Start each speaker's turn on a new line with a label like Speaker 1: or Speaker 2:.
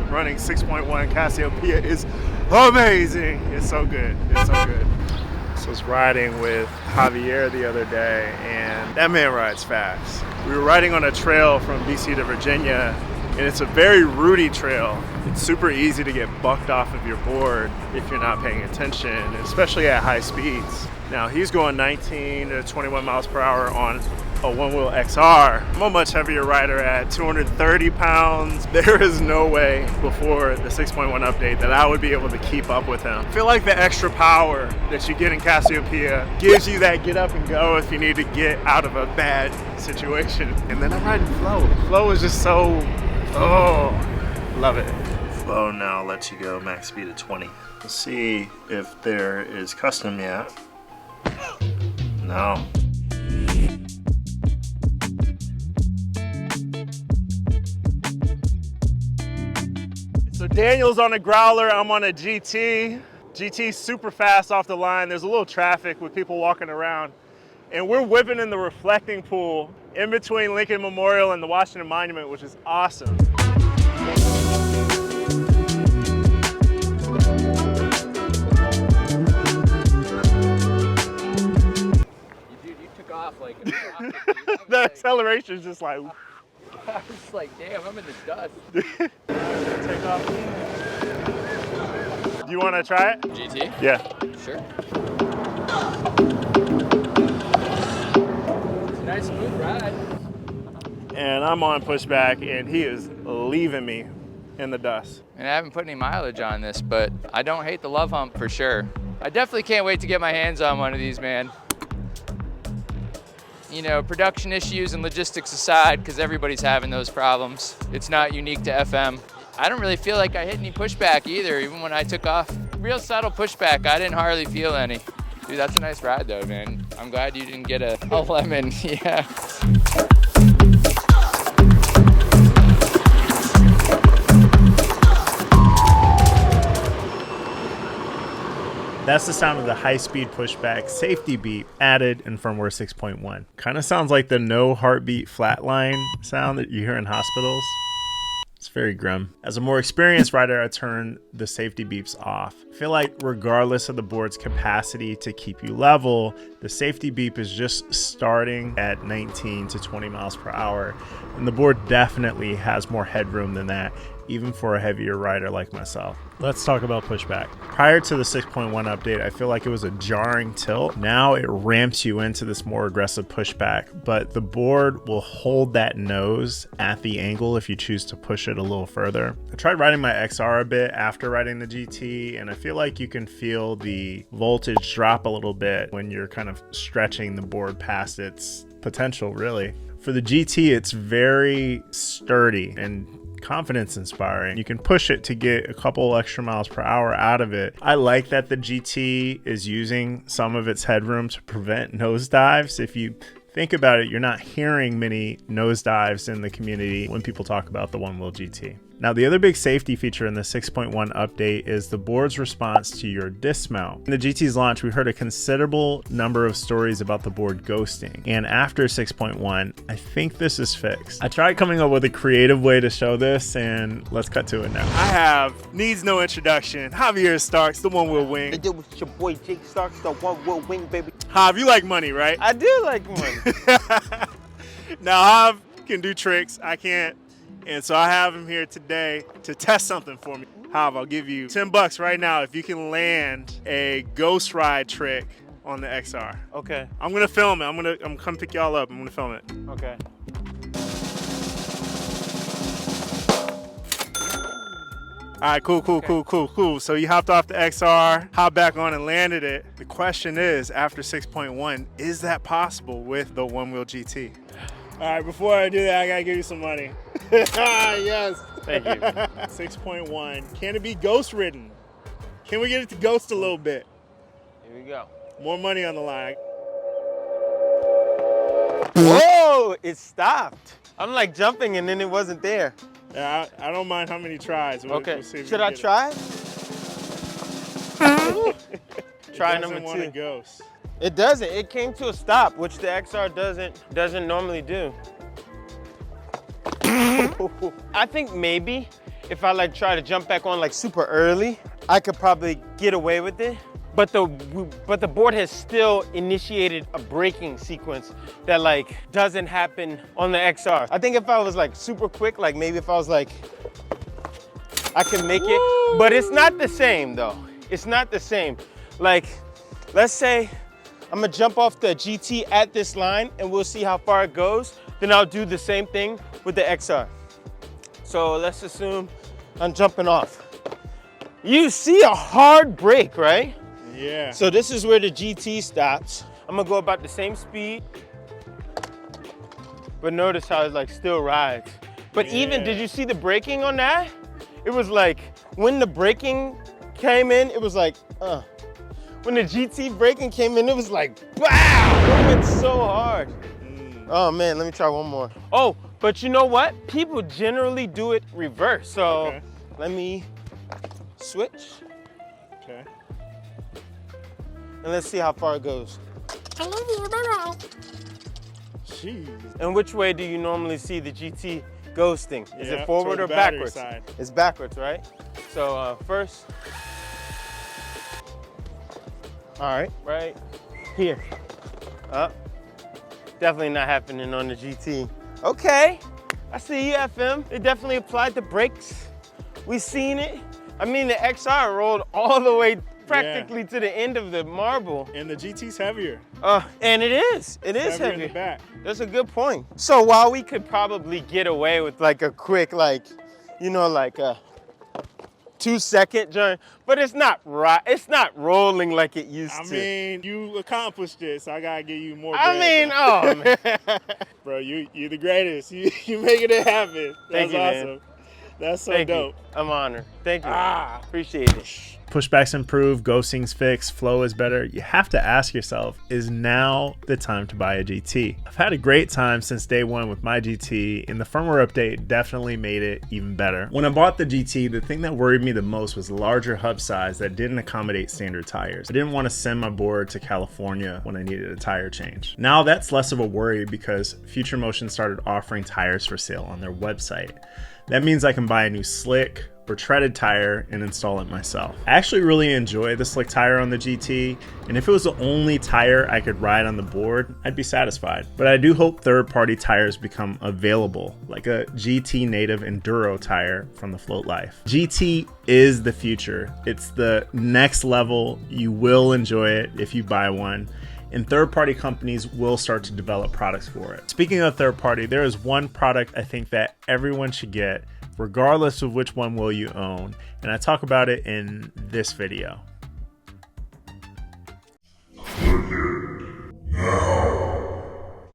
Speaker 1: running 6.1 Cassiopeia is amazing. It's so good. It's so good. So I was riding with Javier the other day, and that man rides fast. We were riding on a trail from BC to Virginia, and it's a very rooty trail. It's super easy to get bucked off of your board if you're not paying attention, especially at high speeds. Now he's going 19 to 21 miles per hour on a OneWheel XR. I'm a much heavier rider at 230 pounds. There is no way before the 6.1 update that I would be able to keep up with him. I feel like the extra power that you get in Cassiopeia gives you that get up and go if you need to get out of a bad situation. And then I'm riding Flow. Flow is just so, oh, love it. Flow now lets you go max speed of 20. Let's see if there is custom yet. No. So Daniel's on a growler, I'm on a GT. GT's super fast off the line. There's a little traffic with people walking around. And we're whipping in the reflecting pool in between Lincoln Memorial and the Washington Monument, which is awesome.
Speaker 2: Like,
Speaker 1: the acceleration is just like.
Speaker 2: I was like, damn, I'm in the dust.
Speaker 1: Take off. Do you want to try it?
Speaker 2: GT?
Speaker 1: Yeah.
Speaker 2: Sure. It's a nice smooth ride.
Speaker 1: And I'm on pushback, and he is leaving me in the dust.
Speaker 2: And I haven't put any mileage on this, but I don't hate the love hump for sure. I definitely can't wait to get my hands on one of these, man. You know, production issues and logistics aside, because everybody's having those problems. It's not unique to FM. I don't really feel like I hit any pushback either, even when I took off. Real subtle pushback, I didn't hardly feel any. Dude, that's a nice ride though, man. I'm glad you didn't get a lemon, yeah.
Speaker 1: That's the sound of the high-speed pushback safety beep added in firmware 6.1. Kind of sounds like the no heartbeat flatline sound that you hear in hospitals. It's very grim. As a more experienced rider, I turn the safety beeps off. I feel like regardless of the board's capacity to keep you level, the safety beep is just starting at 19 to 20 miles per hour. And the board definitely has more headroom than that, even for a heavier rider like myself. Let's talk about pushback. Prior to the 6.1 update, I feel like it was a jarring tilt. Now it ramps you into this more aggressive pushback, but the board will hold that nose at the angle if you choose to push it a little further. I tried riding my XR a bit after riding the GT, and I feel like you can feel the voltage drop a little bit when you're kind of stretching the board past its potential, really. For the GT, it's very sturdy and confidence inspiring. You can push it to get a couple extra miles per hour out of it. I like that the GT is using some of its headroom to prevent nosedives. If you think about it, you're not hearing many nosedives in the community when people talk about the OneWheel GT. Now, the other big safety feature in the 6.1 update is the board's response to your dismount. In the GT's launch, we heard a considerable number of stories about the board ghosting. And after 6.1, I think this is fixed. I tried coming up with a creative way to show this, and let's cut to it now. I have, needs no introduction, Javier Starks, the OneWheelWing.
Speaker 3: They did with your boy Jake Starks, the OneWheelWing, baby.
Speaker 1: Jav, you like money, right?
Speaker 3: I do like money.
Speaker 1: Now, Jav can do tricks. I can't. And so I have him here today to test something for me. Jav, I'll give you $10 right now if you can land a ghost ride trick on the XR.
Speaker 3: Okay.
Speaker 1: I'm gonna film it. I'm gonna come pick y'all up. I'm gonna film it.
Speaker 3: Okay.
Speaker 1: All right, cool. So you hopped off the XR, hopped back on and landed it. The question is, after 6.1, is that possible with the OneWheel GT? All right, before I do that, I gotta give you some money. Yes.
Speaker 3: Thank you.
Speaker 1: 6.1. Can it be ghost ridden? Can we get it to ghost a little bit?
Speaker 3: Here we go.
Speaker 1: More money on the line.
Speaker 3: Whoa! It stopped. I'm like jumping and then it wasn't there.
Speaker 1: Yeah, I don't mind how many tries.
Speaker 3: Okay.
Speaker 1: We'll see if
Speaker 3: Should
Speaker 1: we
Speaker 3: I
Speaker 1: get
Speaker 3: try? Try
Speaker 1: it
Speaker 3: number
Speaker 1: doesn't want a
Speaker 3: 2.
Speaker 1: ghost.
Speaker 3: It doesn't. It came to a stop, which the XR doesn't normally do. I think maybe if I like try to jump back on like super early, I could probably get away with it. But the board has still initiated a braking sequence that like doesn't happen on the XR. I think if I was like super quick, like maybe if I was like, I can make it, but it's not the same though. It's not the same. Like, let's say I'm gonna jump off the GT at this line and we'll see how far it goes. Then I'll do the same thing with the XR. So let's assume I'm jumping off. You see a hard brake, right?
Speaker 1: Yeah.
Speaker 3: So this is where the GT stops. I'm gonna go about the same speed, but notice how it like still rides. But even, did you see the braking on that? It was like, when the braking came in, it was like, When the GT braking came in, it was like, BOW! It went so hard. Oh man, let me try one more. Oh, but you know what? People generally do it reverse. So let me switch.
Speaker 1: Okay.
Speaker 3: And let's see how far it goes.
Speaker 1: Jeez.
Speaker 3: And which way do you normally see the GT ghosting? Is it forward or backwards?
Speaker 1: Side.
Speaker 3: It's backwards, right? So first, all right here. Up. Definitely not happening on the GT. Okay, I see you, FM. They definitely applied the brakes. We seen it. I mean, the XR rolled all the way practically to the end of the marble.
Speaker 1: And the GT's heavier.
Speaker 3: And it is heavier.
Speaker 1: In the back.
Speaker 3: That's a good point. So while we could probably get away with like a quick, like, you know, like a 2-second joint, but it's not right. It's not rolling like it used to.
Speaker 1: I mean, you accomplished it, so I gotta give you more.
Speaker 3: I mean, oh man.
Speaker 1: Bro, you're the greatest. You making it happen. That's
Speaker 3: Thank you,
Speaker 1: awesome.
Speaker 3: man.
Speaker 1: That's so
Speaker 3: Thank
Speaker 1: dope.
Speaker 3: you. I'm honored. Thank you. Appreciate it.
Speaker 1: Pushback's improved, ghosting's fixed, flow is better. You have to ask yourself, is now the time to buy a GT? I've had a great time since day one with my GT, and the firmware update definitely made it even better. When I bought the GT, the thing that worried me the most was the larger hub size that didn't accommodate standard tires. I didn't want to send my board to California when I needed a tire change. Now that's less of a worry because Future Motion started offering tires for sale on their website. That means I can buy a new slick or treaded tire and install it myself. I actually really enjoy the slick tire on the GT, and if it was the only tire I could ride on the board, I'd be satisfied. But I do hope third-party tires become available, like a GT native enduro tire from the Float Life. GT is the future. It's the next level. You will enjoy it if you buy one, and third-party companies will start to develop products for it. Speaking of third-party, there is one product I think that everyone should get, regardless of which one will you own, and I talk about it in this video.